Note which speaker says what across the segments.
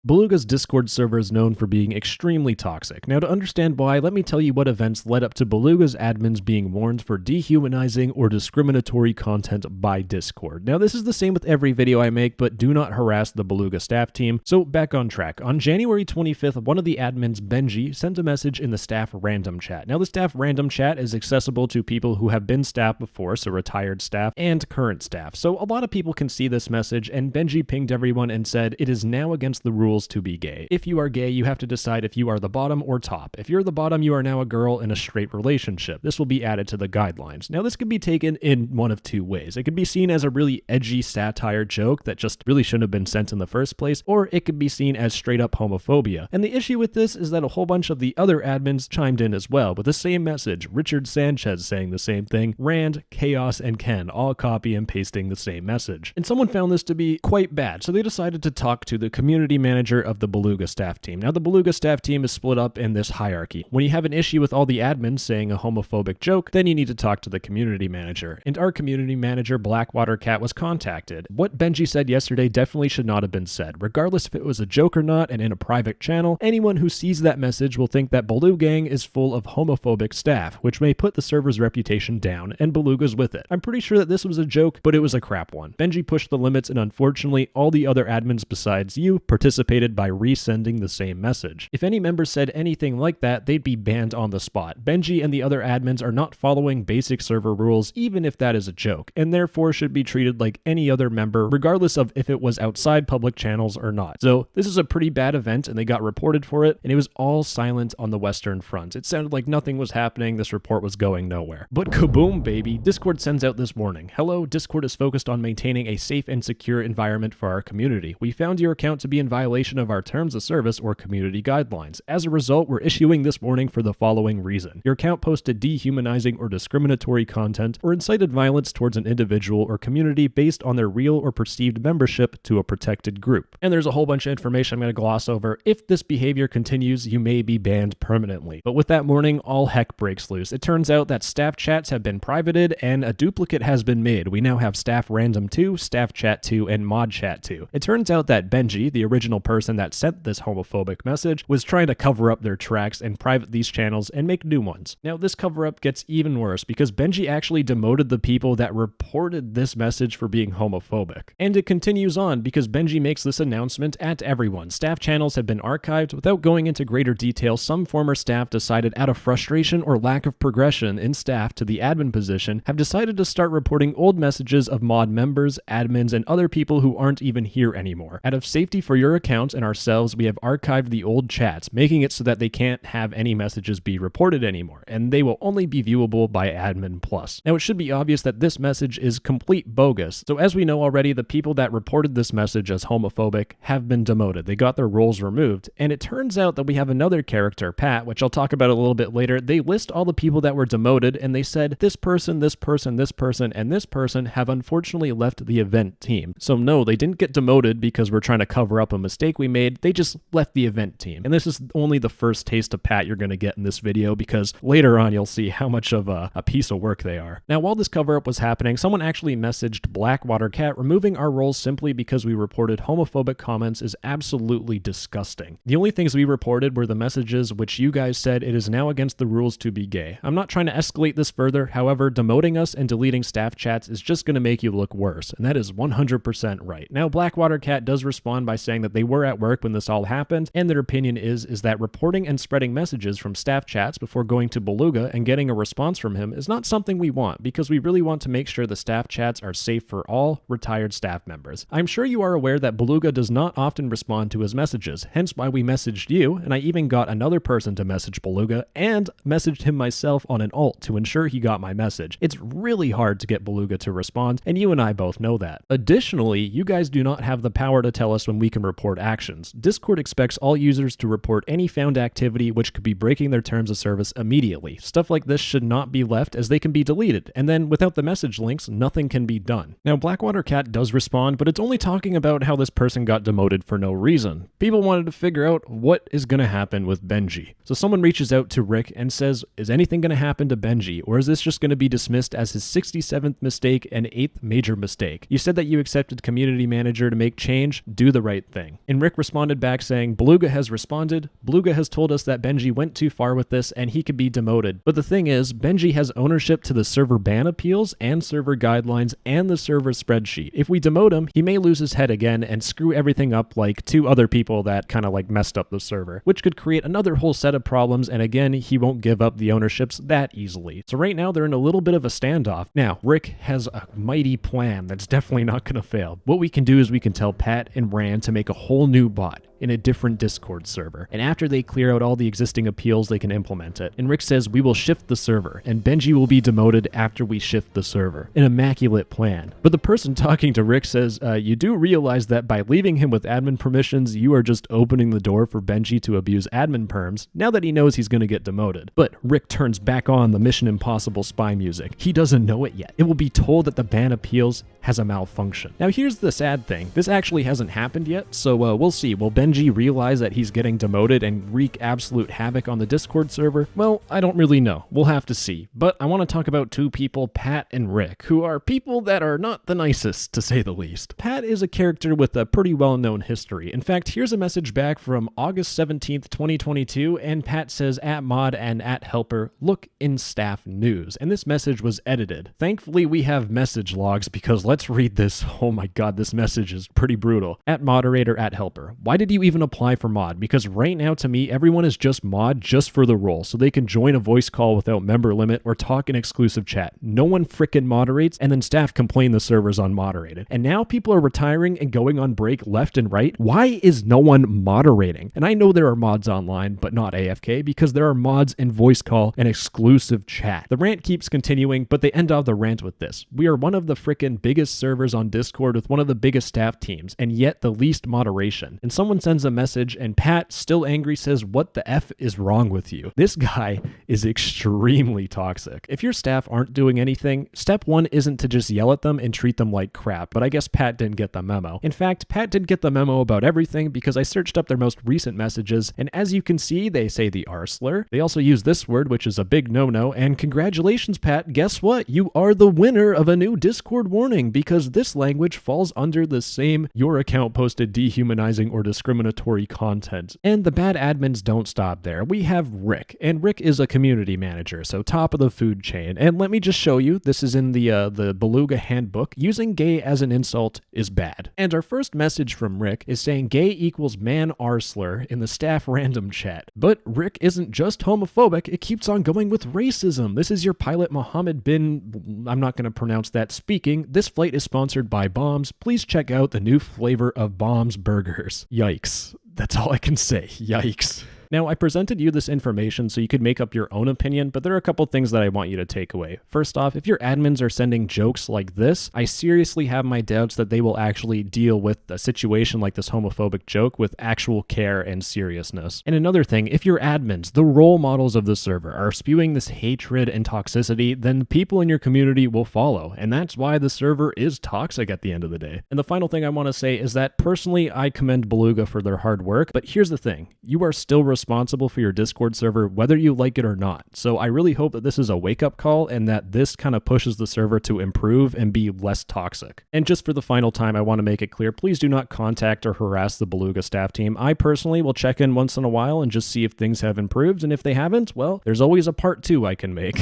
Speaker 1: Beluga's Discord server is known for being extremely toxic. Now, to understand why, let me tell you what events led up to Beluga's admins being warned for dehumanizing or discriminatory content by Discord. Now, this is the same with every video I make, but do not harass the Beluga staff team. So, back on track. On January 25th, one of the admins, Benji, sent a message in the staff random chat. Now, the staff random chat is accessible to people who have been staff before, so retired staff and current staff. So, a lot of people can see this message, and Benji pinged everyone and said, "It is now against the rules to be gay. If you are gay, you have to decide if you are the bottom or top. If you're the bottom, you are now a girl in a straight relationship. This will be added to the guidelines." Now, this could be taken in one of two ways. It could be seen as a really edgy satire joke that just really shouldn't have been sent in the first place, or it could be seen as straight up homophobia. And the issue with this is that a whole bunch of the other admins chimed in as well with the same message. Richard Sanchez saying the same thing, Rand, Chaos, and Ken all copy and pasting the same message. And someone found this to be quite bad, so they decided to talk to the community manager of the Beluga staff team. Now, the Beluga staff team is split up in this hierarchy. When you have an issue with all the admins saying a homophobic joke, then you need to talk to the community manager. And our community manager, Blackwater Cat, was contacted. What Benji said yesterday definitely should not have been said. Regardless if it was a joke or not and in a private channel, anyone who sees that message will think that Beluga Gang is full of homophobic staff, which may put the server's reputation down, and Beluga's with it. I'm pretty sure that this was a joke, but it was a crap one. Benji pushed the limits, and unfortunately, all the other admins besides you participated by resending the same message. If any member said anything like that, they'd be banned on the spot. Benji and the other admins are not following basic server rules, even if that is a joke, and therefore should be treated like any other member, regardless of if it was outside public channels or not. So this is a pretty bad event, and they got reported for it, and it was all silent on the Western Front. It sounded like nothing was happening. This report was going nowhere. But kaboom, baby! Discord sends out this warning. Hello, Discord is focused on maintaining a safe and secure environment for our community. We found your account to be in violation of our terms of service or community guidelines. As a result, we're issuing this warning for the following reason. Your account posted dehumanizing or discriminatory content or incited violence towards an individual or community based on their real or perceived membership to a protected group. And there's a whole bunch of information I'm going to gloss over. If this behavior continues, you may be banned permanently. But with that warning, all heck breaks loose. It turns out that staff chats have been privated and a duplicate has been made. We now have staff random 2, staff chat 2, and mod chat 2. It turns out that Benji, the original person that sent this homophobic message, was trying to cover up their tracks and private these channels and make new ones. Now, this cover up gets even worse because Benji actually demoted the people that reported this message for being homophobic. And it continues on because Benji makes this announcement at everyone. Staff channels have been archived. Without going into greater detail, some former staff decided out of frustration or lack of progression in staff to the admin position have decided to start reporting old messages of mod members, admins, and other people who aren't even here anymore. Out of safety for your account and ourselves, we have archived the old chats, making it so that they can't have any messages be reported anymore, and they will only be viewable by Admin Plus. Now, it should be obvious that this message is complete bogus, so as we know already, the people that reported this message as homophobic have been demoted. They got their roles removed, and it turns out that we have another character, Pat, which I'll talk about a little bit later. They list all the people that were demoted, and they said, this person, this person, this person, and this person have unfortunately left the event team. So no, they didn't get demoted because we're trying to cover up a mistake we made. They just left the event team. And this is only the first taste of Pat you're going to get in this video because later on you'll see how much of a piece of work they are. Now, while this cover-up was happening, someone actually messaged Blackwater Cat, removing our roles simply because we reported homophobic comments is absolutely disgusting. The only things we reported were the messages which you guys said it is now against the rules to be gay. I'm not trying to escalate this further, however, demoting us and deleting staff chats is just going to make you look worse, and that is 100% right. Now, Blackwater Cat does respond by saying that they were at work when this all happened, and their opinion is that reporting and spreading messages from staff chats before going to Beluga and getting a response from him is not something we want, because we really want to make sure the staff chats are safe for all retired staff members. I'm sure you are aware that Beluga does not often respond to his messages, hence why we messaged you, and I even got another person to message Beluga, and messaged him myself on an alt to ensure he got my message. It's really hard to get Beluga to respond, and you and I both know that. Additionally, you guys do not have the power to tell us when we can report actions. Discord expects all users to report any found activity which could be breaking their terms of service immediately. Stuff like this should not be left as they can be deleted, and then without the message links, nothing can be done. Now, Blackwater Cat does respond, but it's only talking about how this person got demoted for no reason. People wanted to figure out what is going to happen with Benji. So someone reaches out to Rick and says, is anything going to happen to Benji, or is this just going to be dismissed as his 67th mistake and 8th major mistake? You said that you accepted community manager to make change, do the right thing. And Rick responded back saying, Beluga has responded. Beluga has told us that Benji went too far with this and he could be demoted. But the thing is, Benji has ownership to the server ban appeals and server guidelines and the server spreadsheet. If we demote him, he may lose his head again and screw everything up like two other people that kind of like messed up the server, which could create another whole set of problems, and again, he won't give up the ownerships that easily. So right now, they're in a little bit of a standoff. Now, Rick has a mighty plan that's definitely not going to fail. What we can do is we can tell Pat and Rand to make a whole new bot in a different Discord server, and after they clear out all the existing appeals, they can implement it. And Rick says we will shift the server, and Benji will be demoted after we shift the server. An immaculate plan. But the person talking to Rick says, you do realize that by leaving him with admin permissions, you are just opening the door for Benji to abuse admin perms, now that he knows he's going to get demoted. But Rick turns back on the Mission Impossible spy music. He doesn't know it yet. It will be told that the ban appeals has a malfunction. Now here's the sad thing. This actually hasn't happened yet, so we'll see. Will Benji realize that he's getting demoted and wreak absolute havoc on the Discord server? Well, I don't really know. We'll have to see. But I want to talk about two people, Pat and Rick, who are people that are not the nicest, to say the least. Pat is a character with a pretty well-known history. In fact, here's a message back from August 17th, 2022, and Pat says, @mod and @helper, look in staff news. And this message was edited. Thankfully, we have message logs because let's read this. Oh my god, this message is pretty brutal. @moderator, @helper. Why did you even apply for mod? Because right now, to me, everyone is just mod just for the role, so they can join a voice call without member limit or talk in exclusive chat. No one frickin' moderates, and then staff complain the server's unmoderated. And now people are retiring and going on break left and right. Why is no one moderating? And I know there are mods online, but not AFK, because there are mods in voice call and exclusive chat. The rant keeps continuing, but they end off the rant with this. We are one of the frickin' biggest servers on Discord with one of the biggest staff teams, and yet the least moderation. And someone sends a message, and Pat, still angry, says, what the F is wrong with you? This guy is extremely toxic. If your staff aren't doing anything, step one isn't to just yell at them and treat them like crap, but I guess Pat didn't get the memo. In fact, Pat didn't get the memo about everything because I searched up their most recent messages, and as you can see, they say the R slur. They also use this word, which is a big no-no, and congratulations, Pat, guess what? You are the winner of a new Discord warning, because this language falls under the same your account posted dehumanizing or discriminatory content. And the bad admins don't stop there. We have Rick, and Rick is a community manager, so top of the food chain. And let me just show you, this is in the Beluga handbook, using gay as an insult is bad. And our first message from Rick is saying gay equals man R slur in the staff random chat. But Rick isn't just homophobic, it keeps on going with racism. This is your pilot Mohammed bin, I'm not going to pronounce that, speaking. This flight is sponsored by Bombs. Please check out the new flavor of Bombs burgers. Yikes. That's all I can say. Yikes. Now, I presented you this information so you could make up your own opinion, but there are a couple things that I want you to take away. First off, if your admins are sending jokes like this, I seriously have my doubts that they will actually deal with a situation like this homophobic joke with actual care and seriousness. And another thing, if your admins, the role models of the server, are spewing this hatred and toxicity, then people in your community will follow, and that's why the server is toxic at the end of the day. And the final thing I want to say is that personally, I commend Beluga for their hard work, but here's the thing, you are still responsible for your Discord server whether you like it or not. So I really hope that this is a wake-up call and that this kind of pushes the server to improve and be less toxic. And just for the final time, I want to make it clear, please do not contact or harass the Beluga staff team. I personally will check in once in a while and just see if things have improved, and if they haven't, well, there's always a part 2 I can make.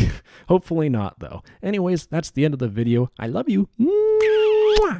Speaker 1: Hopefully not, though. Anyways, that's the end of the video. I love you. Mwah!